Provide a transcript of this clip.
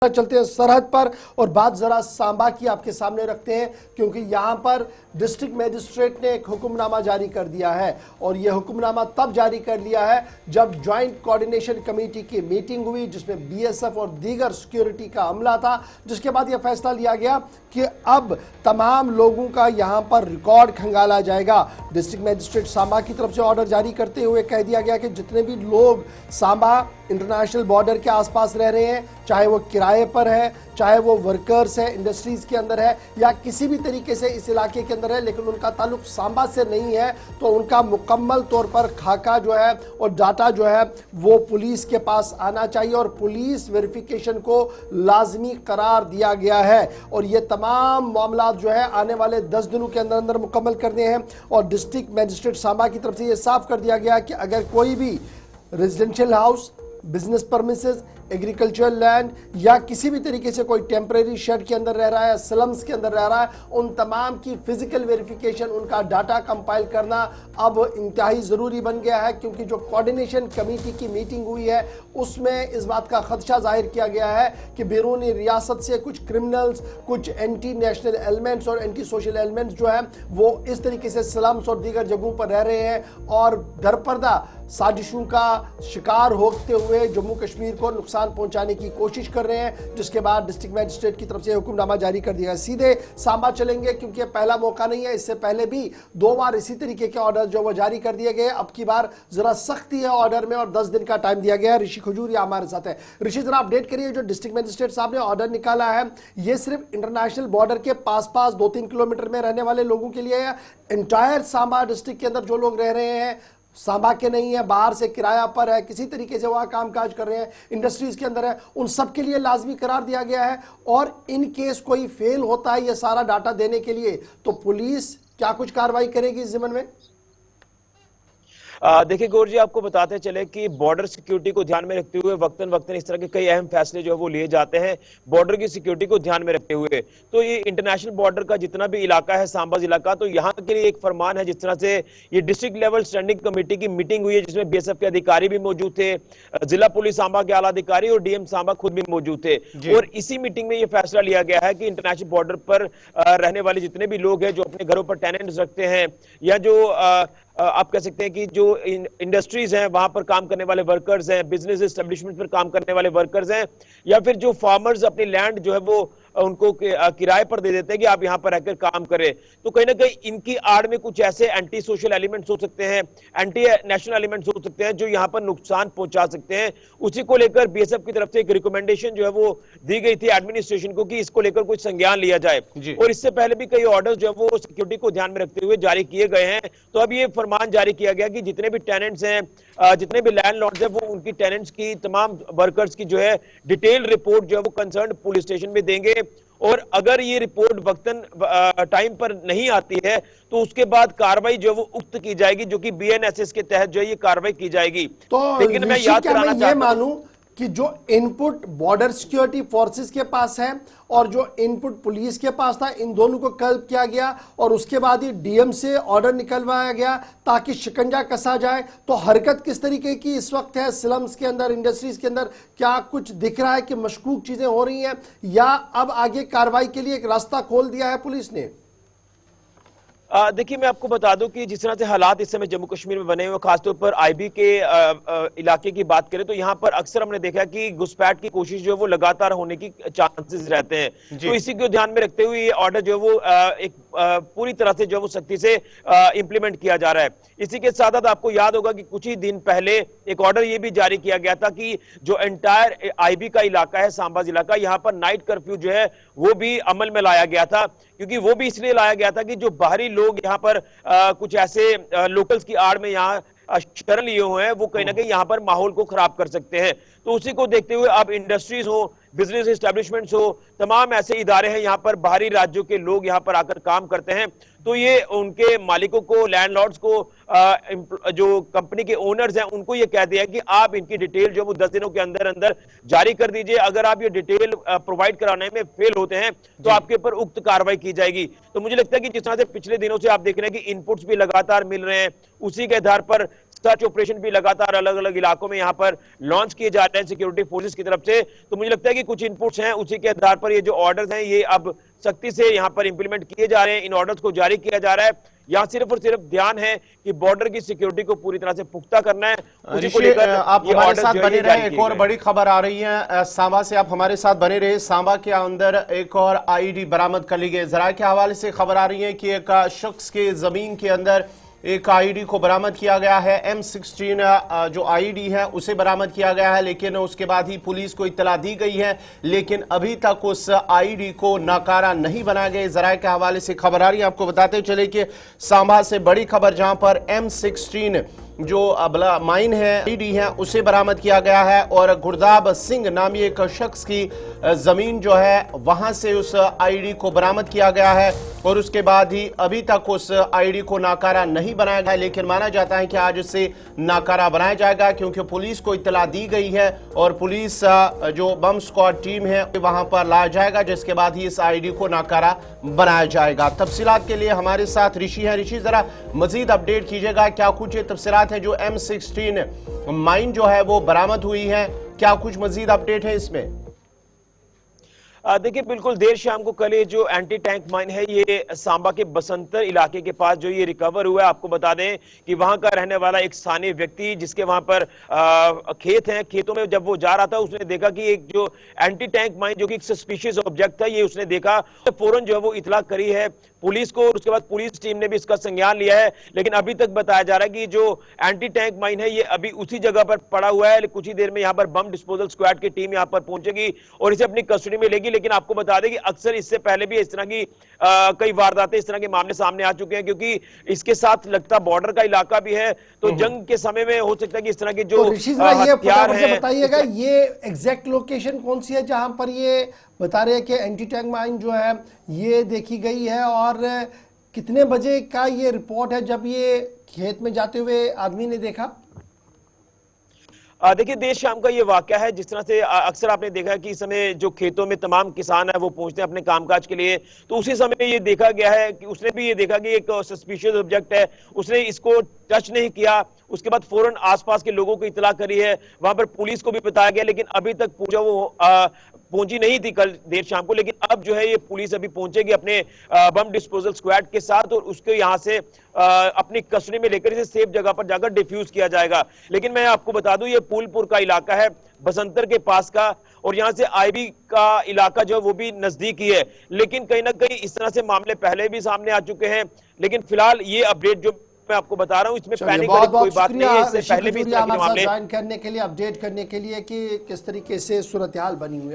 चलते हैं सरहद पर और बात जरा सांबा की आपके सामने रखते हैं, क्योंकि यहां पर डिस्ट्रिक्ट मजिस्ट्रेट ने एक हुक्मनामा जारी कर दिया है और यह हुक्मनामा तब जारी कर लिया है जब ज्वाइंट कोऑर्डिनेशन कमेटी की मीटिंग हुई, जिसमें बीएसएफ और दीगर सिक्योरिटी का अमला था, जिसके बाद यह फैसला लिया गया कि अब तमाम लोगों का यहां पर रिकॉर्ड खंगाला जाएगा। डिस्ट्रिक्ट मजिस्ट्रेट सांबा की तरफ से ऑर्डर जारी करते हुए कह दिया गया कि जितने भी लोग सांबा इंटरनेशनल बॉर्डर के आसपास रह रहे हैं, चाहे वो किराए पर है, चाहे वो वर्कर्स है, इंडस्ट्रीज के अंदर है या किसी भी तरीके से इस इलाके के अंदर है, लेकिन उनका ताल्लुक सांबा से नहीं है, तो उनका मुकम्मल तौर पर खाका जो है और डाटा जो है वो पुलिस के पास आना चाहिए और पुलिस वेरिफिकेशन को लाजमी करार दिया गया है। और ये तमाम मामला जो है आने वाले 10 दिनों के अंदर अंदर मुकम्मल करने हैं। और डिस्ट्रिक्ट मजिस्ट्रेट सांबा की तरफ से ये साफ कर दिया गया कि अगर कोई भी residential house, business premises, agricultural land या किसी भी तरीके से कोई टेम्परेरी शेड के अंदर रह रहा है, स्लम्स के अंदर रह रहा है, उन तमाम की फिजिकल वेरिफिकेशन, उनका डाटा कंपाइल करना अब इंतहाई ज़रूरी बन गया है। क्योंकि जो कोऑर्डिनेशन कमेटी की मीटिंग हुई है उसमें इस बात का खदशा जाहिर किया गया है कि बैरूनी रियासत से कुछ क्रिमिनल्स, कुछ एंटी नेशनल एलिमेंट्स और एंटी सोशल एलिमेंट्स जो है वो इस तरीके से स्लम्स और दीगर जगहों पर रह रहे हैं और दरपर्दा साजिशों का शिकार होते हुए जम्मू कश्मीर को नुकसान पहुंचाने की कोशिश कर रहे हैं। जिसके बाद डिस्ट्रिक्ट मजिस्ट्रेट की तरफ से हुक्मनामा जारी कर दिया। सीधे सांबा चलेंगे क्योंकि पहला मौका नहीं है, इससे पहले भी 2 बार इसी तरीके के ऑर्डर जो वो जारी कर दिए गए। अब की बार जरा सख्ती है ऑर्डर में और 10 दिन का टाइम दिया गया है। ऋषि खजूरिया हमारे साथ है। ऋषि, जरा अपडेट करिए, जो डिस्ट्रिक्ट मजिस्ट्रेट साहब ने ऑर्डर निकाला है ये सिर्फ इंटरनेशनल बॉर्डर के पास 2-3 किलोमीटर में रहने वाले लोगों के लिए है? एंटायर सांबा डिस्ट्रिक्ट के अंदर जो लोग रह रहे हैं, सांबा के नहीं है, बाहर से किराया पर है, किसी तरीके से वहां कामकाज कर रहे हैं, इंडस्ट्रीज के अंदर है, उन सब के लिए लाजमी करार दिया गया है? और इन केस कोई फेल होता है ये सारा डाटा देने के लिए तो पुलिस क्या कुछ कार्रवाई करेगी इस जिम्मन में? देखिए गौर जी, आपको बताते चले कि बॉर्डर सिक्योरिटी को ध्यान में रखते हुए वक्तन वक्तन इस तरह के कई अहम फैसले जो है वो लिए जाते हैं बॉर्डर की सिक्योरिटी को ध्यान में रखते हुए। तो ये इंटरनेशनल बॉर्डर का जितना भी इलाका है, सांबा जिला का, तो यहाँ के लिए एक फरमान है। जिस तरह से ये डिस्ट्रिक्ट लेवल स्टैंडिंग कमेटी की मीटिंग हुई है जिसमें बीएसएफ के अधिकारी भी मौजूद थे, जिला पुलिस सांबा के आला अधिकारी और डीएम सांबा खुद भी मौजूद थे। और इसी मीटिंग में यह फैसला लिया गया है कि इंटरनेशनल बॉर्डर पर रहने वाले जितने भी लोग हैं जो अपने घरों पर टेनेंट्स रखते हैं या जो आप कह सकते हैं कि जो इंडस्ट्रीज हैं वहां पर काम करने वाले वर्कर्स हैं, बिजनेस एस्टेब्लिशमेंट पर काम करने वाले वर्कर्स हैं, या फिर जो फार्मर्स अपनी लैंड जो है वो उनको किराए पर दे देते हैं कि आप यहां पर रहकर काम करें, तो कहीं ना कहीं इनकी आड़ में कुछ ऐसे एंटी सोशल एलिमेंट्स हो सकते हैं, एंटी नेशनल एलिमेंट्स हो सकते हैं जो यहां पर नुकसान पहुंचा सकते हैं। उसी को लेकर बीएसएफ की तरफ से एक रिकमेंडेशन जो है वो दी गई थी एडमिनिस्ट्रेशन को कि इसको लेकर कुछ संज्ञान लिया जाए। और इससे पहले भी कई ऑर्डर्स जो है वो सिक्योरिटी को ध्यान में रखते हुए जारी किए गए हैं। तो अब ये फरमान जारी किया गया कि जितने भी टेनेंट्स हैं, जितने भी लैंडलॉर्ड्स हैं, वो उनकी टेनेंट्स की, तमाम वर्कर्स की जो है डिटेल रिपोर्ट जो है वो कंसर्न पुलिस स्टेशन में देंगे। और अगर ये रिपोर्ट वक्तन टाइम पर नहीं आती है तो उसके बाद कार्रवाई जो है वो उक्त की जाएगी, जो कि बीएनएसएस के तहत जो है ये कार्रवाई की जाएगी। तो लेकिन मैं याद कराना चाहता हूं कि जो इनपुट बॉर्डर सिक्योरिटी फोर्सेस के पास है और जो इनपुट पुलिस के पास था, इन दोनों को क्लब किया गया और उसके बाद ही डीएम से ऑर्डर निकलवाया गया ताकि शिकंजा कसा जाए। तो हरकत किस तरीके की इस वक्त है स्लम्स के अंदर, इंडस्ट्रीज के अंदर? क्या कुछ दिख रहा है कि मशकूक चीजें हो रही हैं या अब आगे कार्रवाई के लिए एक रास्ता खोल दिया है पुलिस ने? देखिए, मैं आपको बता दूं कि जिस तरह से हालात इस समय जम्मू कश्मीर में बने हुए, खासतौर पर आईबी के इलाके की बात करें तो यहाँ पर अक्सर हमने देखा कि घुसपैठ की कोशिश जो है वो लगातार होने की चांसेस रहते हैं। तो इसी को ध्यान में रखते हुए ये ऑर्डर जो है वो एक पूरी तरह से जो है वो सख्ती से इंप्लीमेंट किया जा रहा है। इसी के साथ साथ आपको याद होगा कि कुछ ही दिन पहले एक ऑर्डर ये भी जारी किया गया था कि जो एंटायर आईबी का इलाका है, सांबा जिला का, यहाँ पर नाइट कर्फ्यू जो है वो भी अमल में लाया गया था। क्योंकि वो भी इसलिए लाया गया था कि जो बाहरी लोग यहाँ पर कुछ ऐसे लोकल्स की आड़ में यहाँ शरण लिए हुए हैं, वो कहीं ना कहीं यहाँ पर माहौल को खराब कर सकते हैं। तो उसी को देखते हुए अब इंडस्ट्रीज हो, बिजनेस एस्टेब्लिशमेंट्स हो, तमाम ऐसे इदारे हैं यहाँ पर बाहरी राज्यों के लोग यहाँ पर आकर काम करते हैं, तो ये उनके मालिकों को, लैंडलॉर्ड्स को, जो कंपनी के ओनर्स हैं उनको ये कह दिया कि आप इनकी डिटेल जो वो 10 दिनों के अंदर अंदर जारी कर दीजिए। अगर आप ये डिटेल प्रोवाइड कराने में फेल होते हैं तो आपके ऊपर उक्त कार्रवाई की जाएगी। तो मुझे लगता है कि जिस तरह से पिछले दिनों से आप देख रहे हैं कि इनपुट्स भी लगातार मिल रहे हैं, उसी के आधार पर सर्च ऑपरेशन भी लगातार अलग अलग इलाकों में यहाँ पर लॉन्च किए जा रहे हैं सिक्योरिटी फोर्सेस की तरफ से। तो मुझे लगता है कि कुछ इनपुट्स हैं, उसी के आधार पर ये जो ऑर्डर्स हैं ये अब सख्ती से यहाँ पर इंप्लीमेंट किए जा रहे हैं, इन ऑर्डर्स को जारी किया जा रहा है। यहाँ सिर्फ और सिर्फ ध्यान है कि बॉर्डर की सिक्योरिटी को पूरी तरह से पुख्ता करना है। उसी को लेकर आप हमारे साथ बने रहे। एक और बड़ी खबर आ रही है सांबा से, आप हमारे साथ बने रहे। सांबा के अंदर एक और आईडी बरामद कर ली गई। जरा के हवाले से खबर आ रही है कि एक शख्स के जमीन के अंदर एक आईडी को बरामद किया गया है। M16 जो आईडी है उसे बरामद किया गया है, लेकिन उसके बाद ही पुलिस को इत्तला दी गई है, लेकिन अभी तक उस आईडी को नाकारा नहीं बनाया गया। जराये के हवाले से खबर आ रही है। आपको बताते चले कि सांबा से बड़ी खबर, जहां पर M16 जो माइन है आईडी है उसे बरामद किया गया है और गुरदाब सिंह नामी एक शख्स की जमीन जो है वहां से उस आईडी को बरामद किया गया है और उसके बाद ही अभी तक उस आईडी को नाकारा नहीं बनाया गया, लेकिन माना जाता है कि आज इसे नाकारा बनाया जाएगा क्योंकि पुलिस को इत्तला दी गई है और पुलिस जो बम स्क्वाड टीम है वहां पर लाया जाएगा, जिसके बाद ही इस आईडी को नाकारा बनाया जाएगा। तफसीलात के लिए हमारे साथ ऋषि है। ऋषि, जरा मजीद अपडेट कीजिएगा, क्या कुछ तफसीलात है जो M16 माइन जो है वो बरामद हुई है, क्या कुछ मजीद अपडेट है इसमें? देखिए, बिल्कुल देर शाम को कल ये जो एंटी टैंक माइन है ये सांबा के बसंतर इलाके के पास जो ये रिकवर हुआ है। आपको बता दें कि वहां का रहने वाला एक स्थानीय व्यक्ति जिसके वहां पर खेत हैं, खेतों में जब वो जा रहा था उसने देखा कि एक जो एंटी टैंक माइन जो कि एक सस्पिशियस ऑब्जेक्ट था ये उसने देखा, तो फौरन जो है वो इतला करी है पुलिस को और उसके बाद पुलिस टीम ने भी इसका संज्ञान लिया है। लेकिन अभी तक बताया जा रहा है कि जो एंटी टैंक माइन है ये अभी उसी जगह पर पड़ा हुआ है। कुछ ही देर में यहाँ पर बम डिस्पोजल स्क्वाड की टीम यहाँ पर पहुंचेगी और इसे अपनी कस्टडी में लेगी। लेकिन आपको बता दें कि अक्सर इससे पहले भी इस तरह की कई वारदातें, इस तरह के मामले सामने आ चुके हैं, क्योंकि इसके साथ लगता बॉर्डर का इलाका भी है, तो जंग के समय में हो सकता है कि इस तरह के जो हथियार हैं। बताइएगा ये एग्जैक्ट लोकेशन कौन सी है जहां पर ये बता रहे हैं कि एंटी टैंक माइन जो है ये देखी गई है और कितने बजे का ये रिपोर्ट है जब ये खेत में जाते हुए आदमी ने देखा? देखिए, देर शाम का ये वाकया है। जिस तरह से अक्सर आपने देखा कि इस समय जो खेतों में तमाम किसान है वो पहुंचते हैं अपने कामकाज के लिए, तो उसी समय ये देखा गया है कि उसने भी ये देखा कि एक सस्पिशियस ऑब्जेक्ट है, उसने इसको टच नहीं किया। उसके बाद फौरन आसपास के लोगों को इतला करी है, वहां पर पुलिस को भी बताया गया, लेकिन अभी तक पूजा वो पहुंची नहीं थी कल देर शाम को। लेकिन अब जो है ये पुलिस अभी पहुंचेगी अपने बम डिस्पोजल स्क्वाड के साथ और उसको यहां से अपनी कस्टडी में लेकर इसे सेफ जगह पर जाकर डिफ्यूज किया जाएगा। लेकिन मैं आपको बता दूं ये फूलपुर का इलाका है, बसंतर के पास का, और यहां से आईबी का इलाका जो है वो भी नजदीक ही है। लेकिन कहीं ना कहीं इस तरह से मामले पहले भी सामने आ चुके हैं, लेकिन फिलहाल ये अपडेट जो मैं आपको बता रहा हूं इसमें पैनिक वाली कोई बात नहीं है। इससे पहले भी इस तरह के मामले ज्वाइन करने के लिए, अपडेट करने के लिए कि किस तरीके से सूरत हाल बनी हुई है।